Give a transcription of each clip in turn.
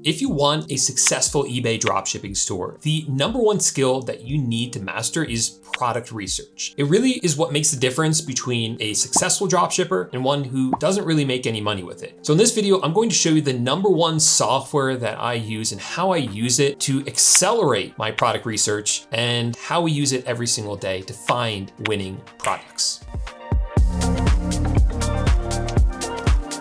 If you want a successful eBay dropshipping store, the number one skill that you need to master is product research. It really is what makes the difference between a successful dropshipper and one who doesn't really make any money with it. So in this video, I'm going to show you the number one software that I use and how I use it to accelerate my product research and how we use it every single day to find winning products.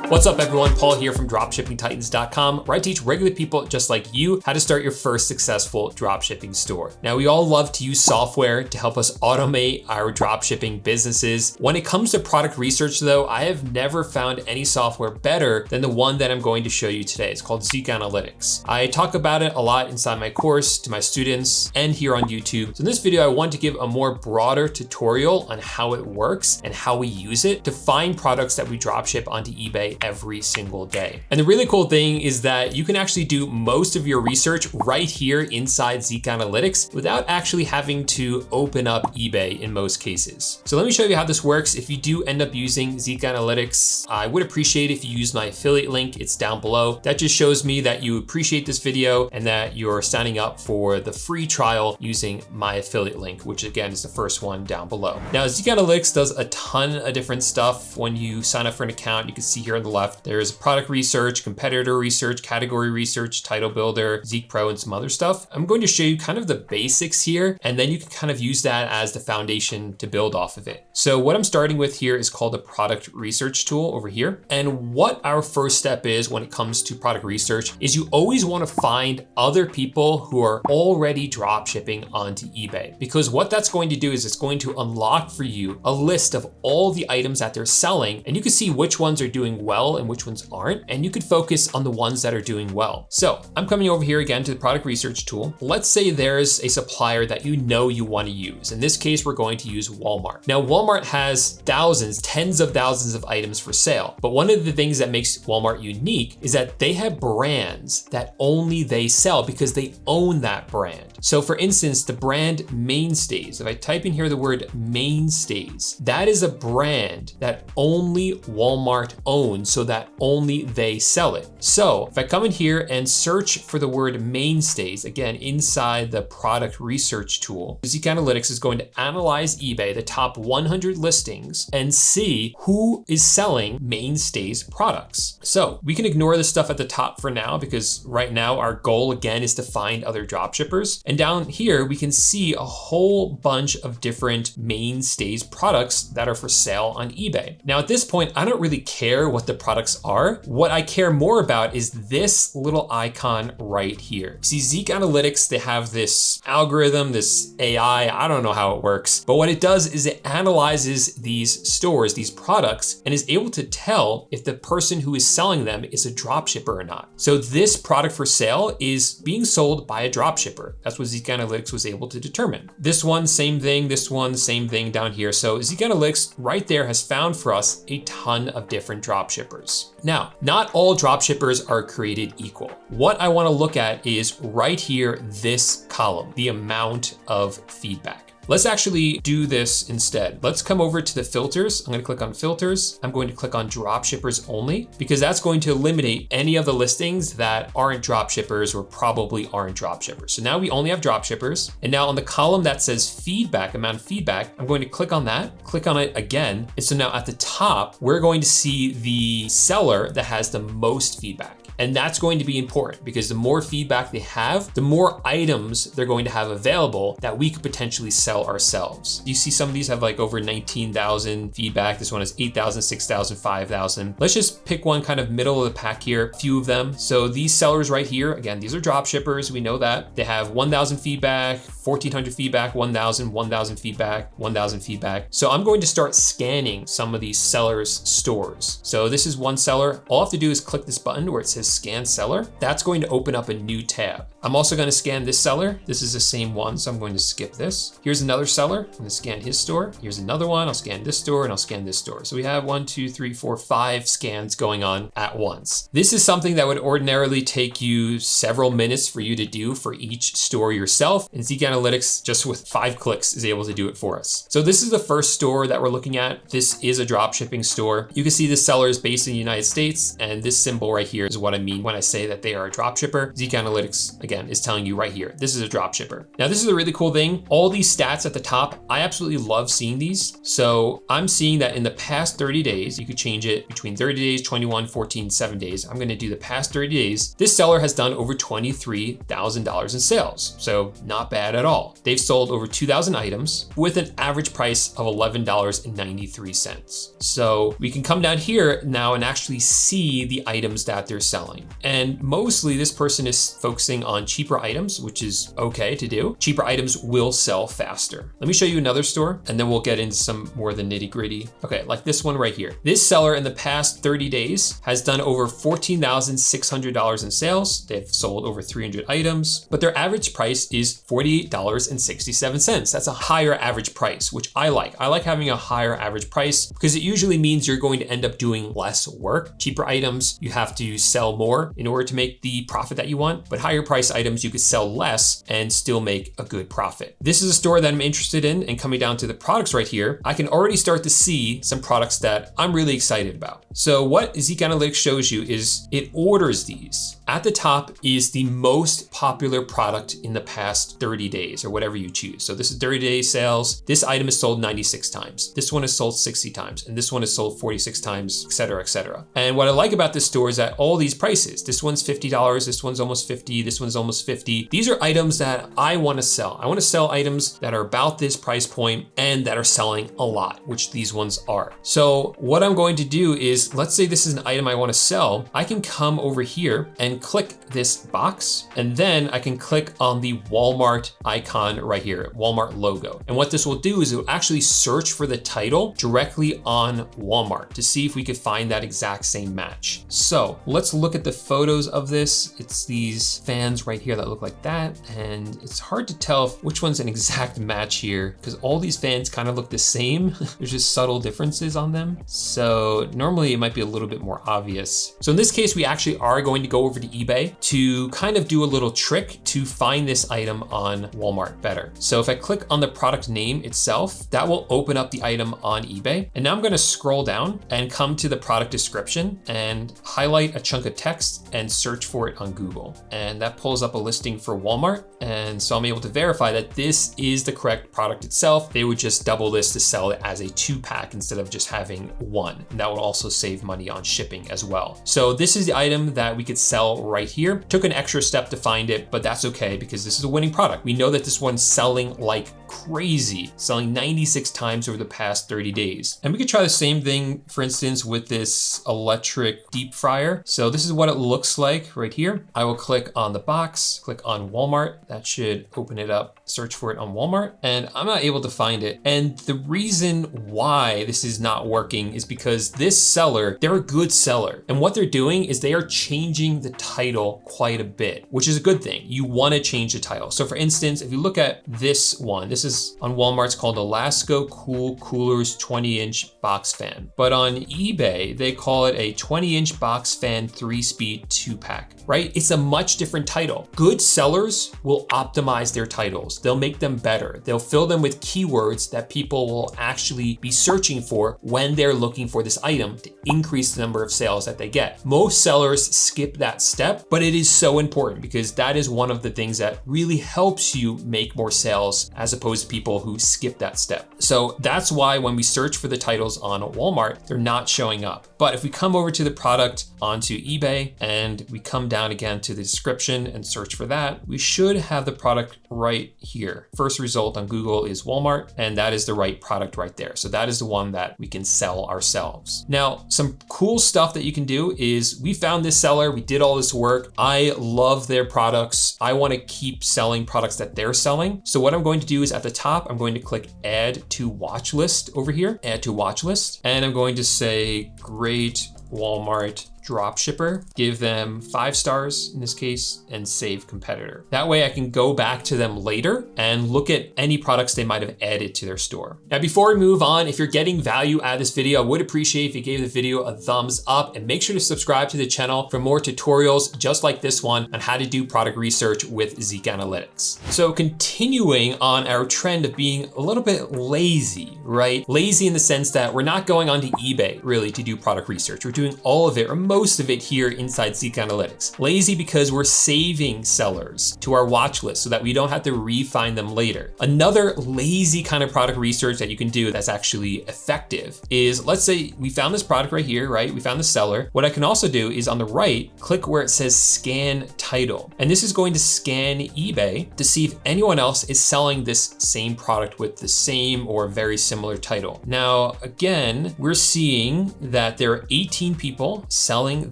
What's up everyone, Paul here from dropshippingtitans.com, where I teach regular people just like you how to start your first successful dropshipping store. Now, we all love to use software to help us automate our dropshipping businesses. When it comes to product research though, I have never found any software better than the one that I'm going to show you today. It's called Zeek Analytics. I talk about it a lot inside my course to my students and here on YouTube. So in this video, I want to give a more broader tutorial on how it works and how we use it to find products that we dropship onto eBay every single day. And the really cool thing is that you can actually do most of your research right here inside Zeek Analytics without actually having to open up eBay in most cases. So let me show you how this works. If you do end up using Zeek Analytics, I would appreciate if you use my affiliate link. It's down below. That just shows me that you appreciate this video and that you're signing up for the free trial using my affiliate link, which again is the first one down below. Now, Zeek Analytics does a ton of different stuff. When you sign up for an account, you can see here on the left, there's product research, competitor research, category research, title builder, Zeek Pro, and some other stuff. I'm going to show you kind of the basics here, and then you can kind of use that as the foundation to build off of it. So what I'm starting with here is called the product research tool over here. And what our first step is when it comes to product research is you always want to find other people who are already drop shipping onto eBay, because what that's going to do is it's going to unlock for you a list of all the items that they're selling, and you can see which ones are doing well and which ones aren't, and you could focus on the ones that are doing well. So I'm coming over here again to the product research tool. Let's say there's a supplier that you know you want to use. In this case, we're going to use Walmart. Now, Walmart has thousands, tens of thousands of items for sale, but one of the things that makes Walmart unique is that they have brands that only they sell because they own that brand. So for instance, the brand Mainstays, if I type in here the word Mainstays, that is a brand that only Walmart owns, so that only they sell it. So if I come in here and search for the word Mainstays, again, inside the product research tool, Zeek Analytics is going to analyze eBay, the top 100 listings, and see who is selling Mainstays products. So we can ignore the stuff at the top for now, because right now our goal again is to find other dropshippers. And down here, we can see a whole bunch of different Mainstays products that are for sale on eBay. Now at this point, I don't really care what the products are. What I care more about is this little icon right here. See, Zeek Analytics, they have this algorithm, this AI, I don't know how it works, but what it does is it analyzes these stores, these products, and is able to tell if the person who is selling them is a dropshipper or not. So this product for sale is being sold by a dropshipper. That's what Zeek Analytics was able to determine. This one, same thing, this one, same thing down here. So Zeek Analytics right there has found for us a ton of different dropshippers. Now, not all dropshippers are created equal. What I want to look at is right here, this column, the amount of feedback. Let's actually do this instead. Let's come over to the filters. I'm going to click on filters. I'm going to click on dropshippers only, because that's going to eliminate any of the listings that aren't dropshippers or probably aren't dropshippers. So now we only have dropshippers. And now on the column that says feedback, amount of feedback, I'm going to click on that, click on it again. And so now at the top, we're going to see the seller that has the most feedback. And that's going to be important, because the more feedback they have, the more items they're going to have available that we could potentially sell ourselves. You see some of these have like over 19,000 feedback. This one has 8,000, 6,000, 5,000. Let's just pick one kind of middle of the pack here, a few of them. So these sellers right here, again, these are drop shippers. We know that. They have 1,000 feedback, 1,400 feedback, 1,000, 1,000 feedback, 1,000 feedback. So I'm going to start scanning some of these sellers' stores. So this is one seller. All I have to do is click this button where it says scan seller. That's going to open up a new tab. I'm also going to scan this seller. This is the same one, so I'm going to skip this. Here's another seller. I'm going to scan his store. Here's another one. I'll scan this store and I'll scan this store. So we have 1, 2, 3, 4, 5 scans going on at once. This is something that would ordinarily take you several minutes for you to do for each store yourself. And Zeek Analytics, just with 5 clicks, is able to do it for us. So this is the first store that we're looking at. This is a drop shipping store. You can see the seller is based in the United States, and this symbol right here is what I mean when I say that they are a dropshipper. Zeek Analytics, again, is telling you right here, this is a dropshipper. Now, this is a really cool thing. All these stats at the top, I absolutely love seeing these. So I'm seeing that in the past 30 days, you could change it between 30 days, 21, 14, 7 days. I'm gonna do the past 30 days. This seller has done over $23,000 in sales. So not bad at all. They've sold over 2,000 items with an average price of $11.93. So we can come down here now and actually see the items that they're selling. And mostly this person is focusing on cheaper items, which is okay to do. Cheaper items will sell faster. Let me show you another store and then we'll get into some more of the nitty gritty. Okay, like this one right here. This seller in the past 30 days has done over $14,600 in sales. They've sold over 300 items, but their average price is $48.67. That's a higher average price, which I like. I like having a higher average price because it usually means you're going to end up doing less work. Cheaper items, you have to sell more in order to make the profit that you want, but higher price items, you could sell less and still make a good profit. This is a store that I'm interested in, and coming down to the products right here, I can already start to see some products that I'm really excited about. So what Zeek Analytics shows you is it orders these. At the top is the most popular product in the past 30 days or whatever you choose. So this is 30-day sales. This item is sold 96 times. This one is sold 60 times, and this one is sold 46 times, et cetera, et cetera. And what I like about this store is that all these prices, this one's $50, this one's almost 50, this one's almost 50. These are items that I want to sell. I want to sell items that are about this price point and that are selling a lot, which these ones are. So what I'm going to do is, let's say this is an item I want to sell. I can come over here and click this box, and then I can click on the Walmart icon right here, Walmart logo. And what this will do is it will actually search for the title directly on Walmart to see if we could find that exact same match. So let's look at the photos of this. It's these fans right here that look like that. And it's hard to tell which one's an exact match here because all these fans kind of look the same. There's just subtle differences on them. So normally it might be a little bit more obvious. So in this case, we actually are going to go over to eBay to kind of do a little trick to find this item on Walmart better. So if I click on the product name itself, that will open up the item on eBay. And now I'm gonna scroll down and come to the product description and highlight a chunk of text and search for it on Google. And that pulls up a listing for Walmart. And so I'm able to verify that this is the correct product itself. They would just double this to sell it as a 2-pack instead of just having one. And that would also save money on shipping as well. So this is the item that we could sell right here. Took an extra step to find it, but that's okay because this is a winning product. We know that this one's selling like crazy, selling 96 times over the past 30 days. And we could try the same thing, for instance, with this electric deep fryer. So this is what it looks like right here. I will click on the box, click on Walmart. That should open it up, search for it on Walmart, and I'm not able to find it. And the reason why this is not working is because this seller, they're a good seller. And what they're doing is they are changing the title quite a bit, which is a good thing. You want to change the title. So for instance, if you look at this one, this is on Walmart, it's called Alaska Cool Coolers 20-inch box fan. But on eBay, they call it a 20-inch box fan 3-speed 2-pack, right? It's a much different title. Good sellers will optimize their titles. They'll make them better. They'll fill them with keywords that people will actually be searching for when they're looking for this item to increase the number of sales that they get. Most sellers skip that step, but it is so important because that is one of the things that really helps you make more sales as opposed to people who skip that step. So that's why when we search for the titles on Walmart, they're not showing up. But if we come over to the product onto eBay and we come down again to the description and search for that, we should have the product right here. First result on Google is Walmart, and that is the right product right there. So that is the one that we can sell ourselves. Now, some cool stuff that you can do is we found this seller, we did all this work. I love their products. I want to keep selling products that they're selling. So what I'm going to do is at the top, I'm going to click add to watch list over here, add to watch list. And I'm going to say, great Walmart dropshipper, give them 5 stars in this case, and save competitor. That way I can go back to them later and look at any products they might have added to their store. Now, before we move on, if you're getting value out of this video, I would appreciate if you gave the video a thumbs up and make sure to subscribe to the channel for more tutorials just like this one on how to do product research with Zeek Analytics. So continuing on our trend of being a little bit lazy, right? Lazy in the sense that we're not going onto eBay really to do product research. We're doing all of it, or most most of it here inside Zeek Analytics. Lazy because we're saving sellers to our watch list so that we don't have to re-find them later. Another lazy kind of product research that you can do that's actually effective is, let's say we found this product right here, right? We found the seller. What I can also do is on the right, click where it says scan title. And this is going to scan eBay to see if anyone else is selling this same product with the same or very similar title. Now, again, we're seeing that there are 18 people selling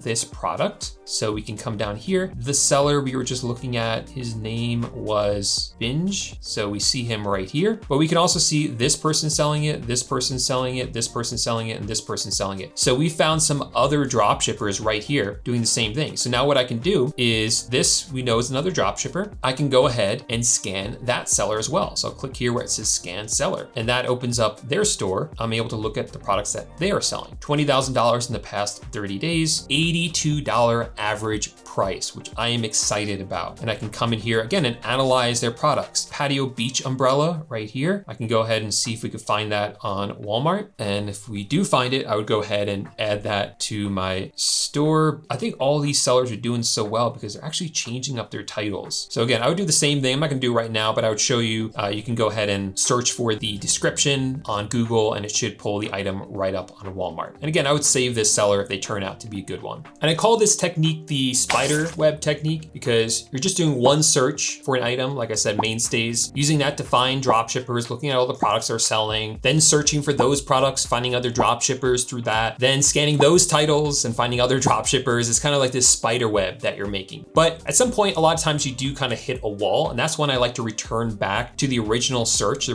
this product. So we can come down here. The seller we were just looking at, his name was Binge. So we see him right here, but we can also see this person selling it, this person selling it, this person selling it, and this person selling it. So we found some other drop shippers right here doing the same thing. So now what I can do is this, we know is another drop shipper. I can go ahead and scan that seller as well. So I'll click here where it says scan seller, and that opens up their store. I'm able to look at the products that they are selling. $20,000 in the past 30 days, $82 average price, which I am excited about. And I can come in here again and analyze their products. Patio beach umbrella right here. I can go ahead and see if we could find that on Walmart. And if we do find it, I would go ahead and add that to my store. I think all these sellers are doing so well because they're actually changing up their titles. So again, I would do the same thing. I'm not gonna do it right now, but I would show you, you can go ahead and search for the description on Google and it should pull the item right up on Walmart. And again, I would save this seller if they turn out to be a good one. And I call this technique the spider web technique because you're just doing one search for an item, like I said, mainstays, using that to find drop shippers, looking at all the products they're selling, then searching for those products, finding other drop shippers through that, then scanning those titles and finding other drop shippers. It's kind of like this spider web that you're making. But at some point, a lot of times you do kind of hit a wall, and that's when I like to return back to the original search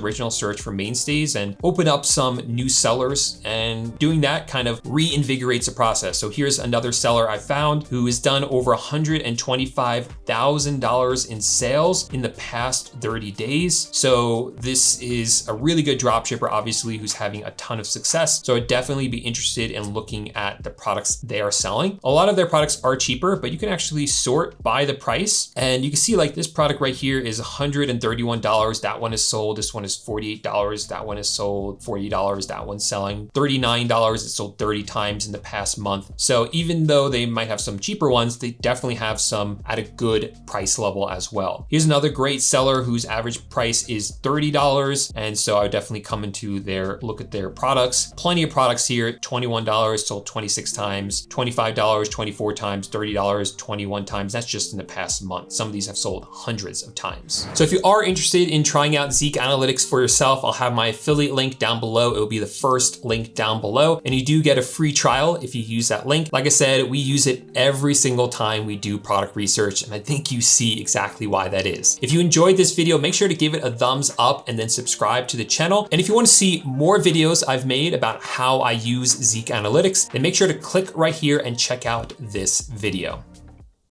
for mainstays and open up some new sellers, and doing that kind of reinvigorates the process. So here's another seller I found who has done over $125,000 in sales in the past 30 days. So this is a really good drop shipper, obviously, who's having a ton of success. So I'd definitely be interested in looking at the products they are selling. A lot of their products are cheaper, but you can actually sort by the price. And you can see like this product right here is $131. That one is sold. This one is $48. That one is sold $40. That one's selling $39. It's sold 30 times in the past month. So even though they might have some cheaper ones, they definitely have some at a good price level as well. Here's another great seller whose average price is $30. And so I would definitely come into look at their products. Plenty of products here, $21 sold 26 times, $25, 24 times, $30, 21 times. That's just in the past month. Some of these have sold hundreds of times. So if you are interested in trying out Zeek Analytics for yourself, I'll have my affiliate link down below. It will be the first link down below. And you do get a free trial if you use that link. Like I said, we use it every single time we do product research, and I think you see exactly why that is. If you enjoyed this video, make sure to give it a thumbs up and then subscribe to the channel. And if you want to see more videos I've made about how I use Zeek Analytics, then make sure to click right here and check out this video.